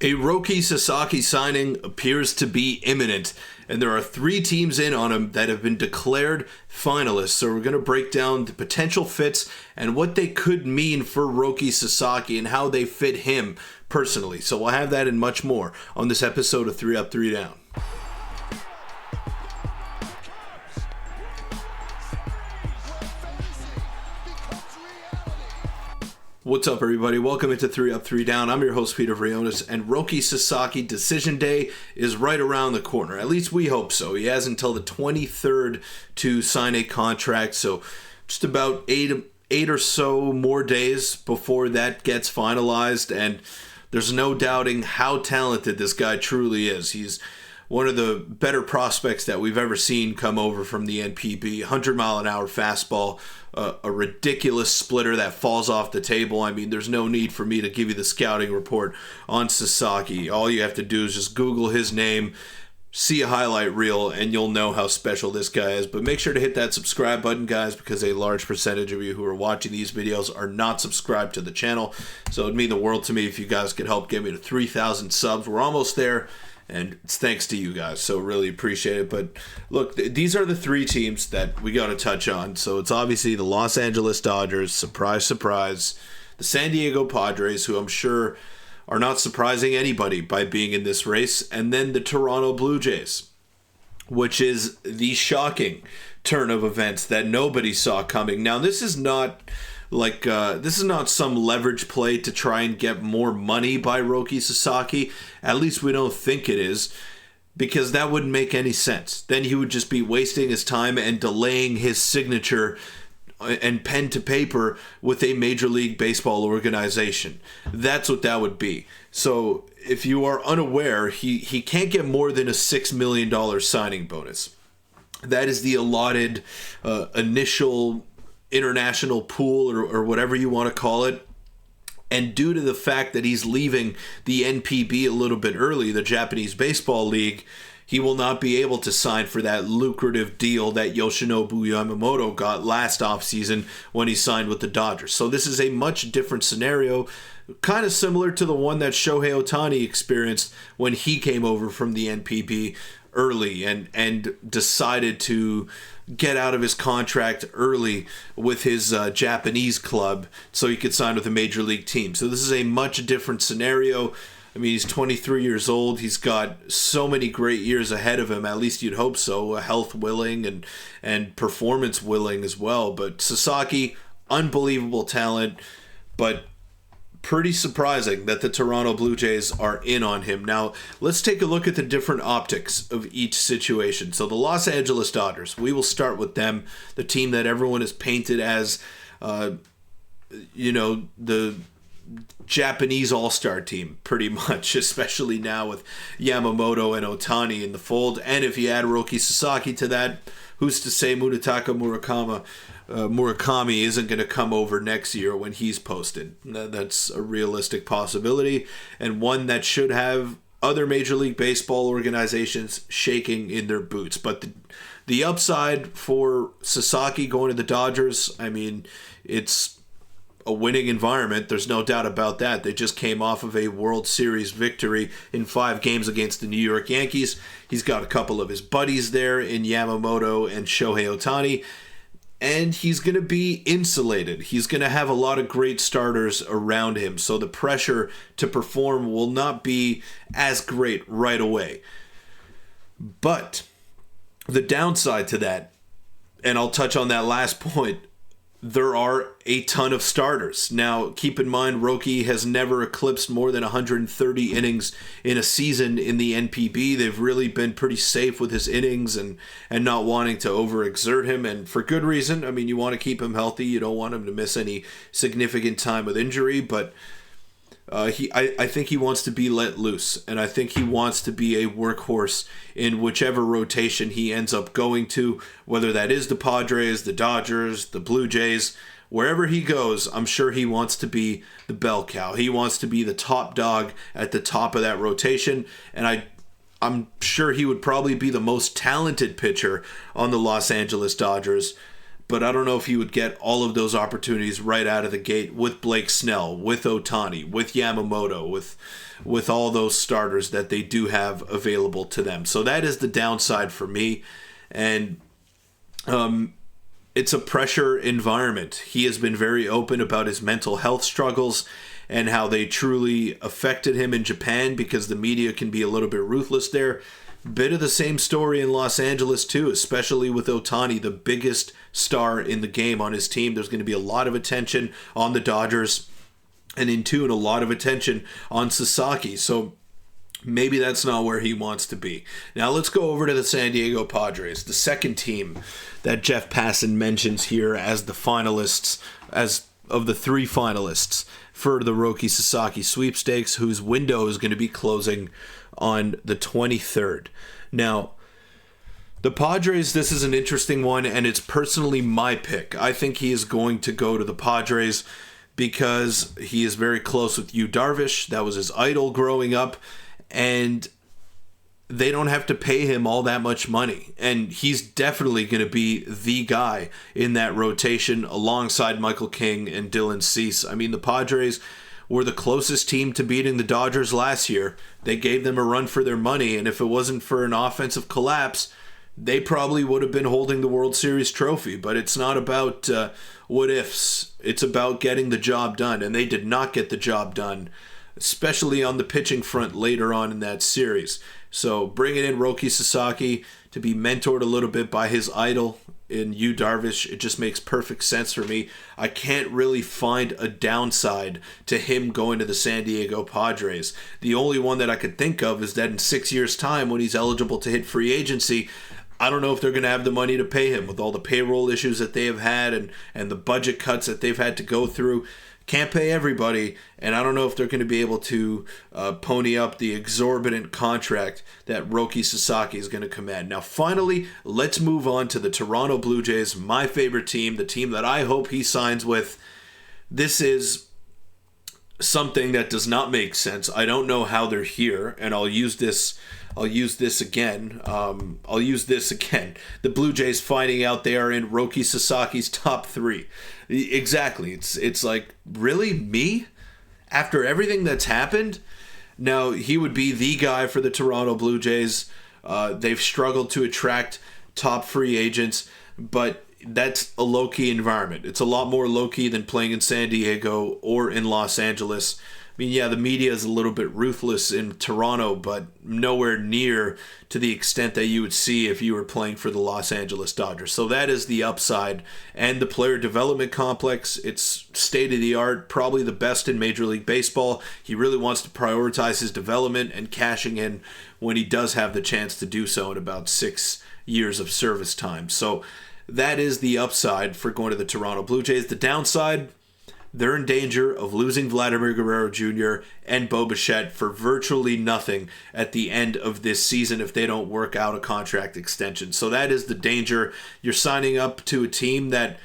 A Roki Sasaki signing appears to be imminent, and there are 3 teams in on him that have been declared finalists. So we're going to break down the potential fits and what they could mean for Roki Sasaki and how they fit him personally. So we'll have that and much more on this episode of 3 Up, 3 Down. What's up, everybody? Welcome into 3 Up, 3 Down. I'm your host, Peter Vryonis, and Roki Sasaki decision day is right around the corner. At least we hope so. He has until the 23rd to sign a contract, so just about eight or so more days before that gets finalized, and there's no doubting how talented this guy truly is. He's one of the better prospects that we've ever seen come over from the NPB. 100-mile-an-hour fastball, a ridiculous splitter that falls off the table. I mean, there's no need for me to give you the scouting report on Sasaki. All you have to do is just Google his name, see a highlight reel, and you'll know how special this guy is. But make sure to hit that subscribe button, guys, because a large percentage of you who are watching these videos are not subscribed to the channel. So it'd mean the world to me if you guys could help get me to 3,000 subs. We're almost there. And it's thanks to you guys, so really appreciate it. But look, these are the 3 teams that we got to touch on. So it's obviously the Los Angeles Dodgers, surprise, surprise. The San Diego Padres, who I'm sure are not surprising anybody by being in this race. And then the Toronto Blue Jays, which is the shocking turn of events that nobody saw coming. Now, this is not some leverage play to try and get more money by Roki Sasaki. At least we don't think it is, because that wouldn't make any sense. Then he would just be wasting his time and delaying his signature and pen to paper with a Major League Baseball organization. That's what that would be. So if you are unaware, he can't get more than a $6 million signing bonus. That is the allotted initial international pool or whatever you want to call it. And due to the fact that he's leaving the NPB a little bit early, the Japanese Baseball League, he will not be able to sign for that lucrative deal that Yoshinobu Yamamoto got last offseason when he signed with the Dodgers. So this is a much different scenario, kind of similar to the one that Shohei Ohtani experienced when he came over from the NPB early and decided to get out of his contract early with his Japanese club so he could sign with a major league team. So this is a much different scenario. I mean, he's 23 years old. He's got so many great years ahead of him. At least you'd hope so. Health willing and performance willing as well. But Sasaki, unbelievable talent, but pretty surprising that the Toronto Blue Jays are in on him. Now, let's take a look at the different optics of each situation. So the Los Angeles Dodgers, we will start with them, the team that everyone has painted as, the Japanese all-star team, pretty much, especially now with Yamamoto and Ohtani in the fold. And if you add Roki Sasaki to that, who's to say Munetaka Murakami isn't going to come over next year when he's posted? That's a realistic possibility, and one that should have other Major League Baseball organizations shaking in their boots. But the upside for Sasaki going to the Dodgers, I mean, it's a winning environment. There's no doubt about that. They just came off of a World Series victory in 5 games against the New York Yankees. He's got a couple of his buddies there in Yamamoto and Shohei Ohtani. And he's going to be insulated. He's going to have a lot of great starters around him. So the pressure to perform will not be as great right away. But the downside to that, and I'll touch on that last point, there are a ton of starters. Now, keep in mind, Roki has never eclipsed more than 130 innings in a season in the NPB. They've really been pretty safe with his innings and not wanting to overexert him, and for good reason. I mean, you want to keep him healthy. You don't want him to miss any significant time with injury, but I think he wants to be let loose, and I think he wants to be a workhorse in whichever rotation he ends up going to, whether that is the Padres, the Dodgers, the Blue Jays. Wherever he goes, I'm sure he wants to be the bell cow. He wants to be the top dog at the top of that rotation, and I'm sure he would probably be the most talented pitcher on the Los Angeles Dodgers. but I don't know if he would get all of those opportunities right out of the gate with Blake Snell, with Ohtani, with Yamamoto, with all those starters that they do have available to them. So that is the downside for me. And it's a pressure environment. He has been very open about his mental health struggles and how they truly affected him in Japan, because the media can be a little bit ruthless there. Bit of the same story in Los Angeles too, especially with Ohtani, the biggest star in the game on his team. There's going to be a lot of attention on the Dodgers, and in tune, a lot of attention on Sasaki. So maybe that's not where he wants to be. Now let's go over to the San Diego Padres, the second team that Jeff Passan mentions here as the finalists, as of the three finalists for the Roki Sasaki sweepstakes, whose window is going to be closing on the 23rd. Now, the Padres, this is an interesting one, and it's personally my pick. I think he is going to go to the Padres because he is very close with Yu Darvish. That was his idol growing up, and they don't have to pay him all that much money. And he's definitely going to be the guy in that rotation alongside Michael King and Dylan Cease. I mean, the Padres were the closest team to beating the Dodgers last year. They gave them a run for their money, and if it wasn't for an offensive collapse, they probably would have been holding the World Series trophy. But it's not about what ifs. It's about getting the job done, and they did not get the job done, especially on the pitching front later on in that series. So bringing in Roki Sasaki to be mentored a little bit by his idol in Yu Darvish, it just makes perfect sense for me. I can't really find a downside to him going to the San Diego Padres. The only one that I could think of is that in 6 years' time, when he's eligible to hit free agency, I don't know if they're going to have the money to pay him with all the payroll issues that they have had and the budget cuts that they've had to go through. Can't pay everybody, and I don't know if they're going to be able to pony up the exorbitant contract that Roki Sasaki is going to command. Now, finally, let's move on to the Toronto Blue Jays, my favorite team, the team that I hope he signs with. This is something that does not make sense. I don't know how they're here, and I'll use this again. The Blue Jays finding out they are in Roki Sasaki's top three. Exactly. It's like, really? Me? After everything that's happened? Now, he would be the guy for the Toronto Blue Jays. They've struggled to attract top free agents, but that's a low-key environment. It's a lot more low-key than playing in San Diego or in Los Angeles. I mean, yeah, the media is a little bit ruthless in Toronto, but nowhere near to the extent that you would see if you were playing for the Los Angeles Dodgers. So that is the upside. And the player development complex, it's state-of-the-art, probably the best in Major League Baseball. He really wants to prioritize his development and cashing in when he does have the chance to do so in about 6 years of service time. So that is the upside for going to the Toronto Blue Jays. The downside, they're in danger of losing Vladimir Guerrero Jr. and Bo Bichette for virtually nothing at the end of this season if they don't work out a contract extension. So that is the danger. You're signing up to a team that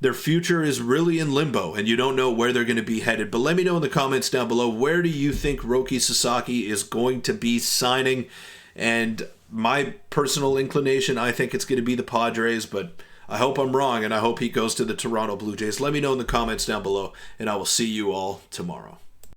their future is really in limbo, and you don't know where they're going to be headed. But let me know in the comments down below, where do you think Roki Sasaki is going to be signing? And my personal inclination, I think it's going to be the Padres, but I hope I'm wrong, and I hope he goes to the Toronto Blue Jays. Let me know in the comments down below, and I will see you all tomorrow.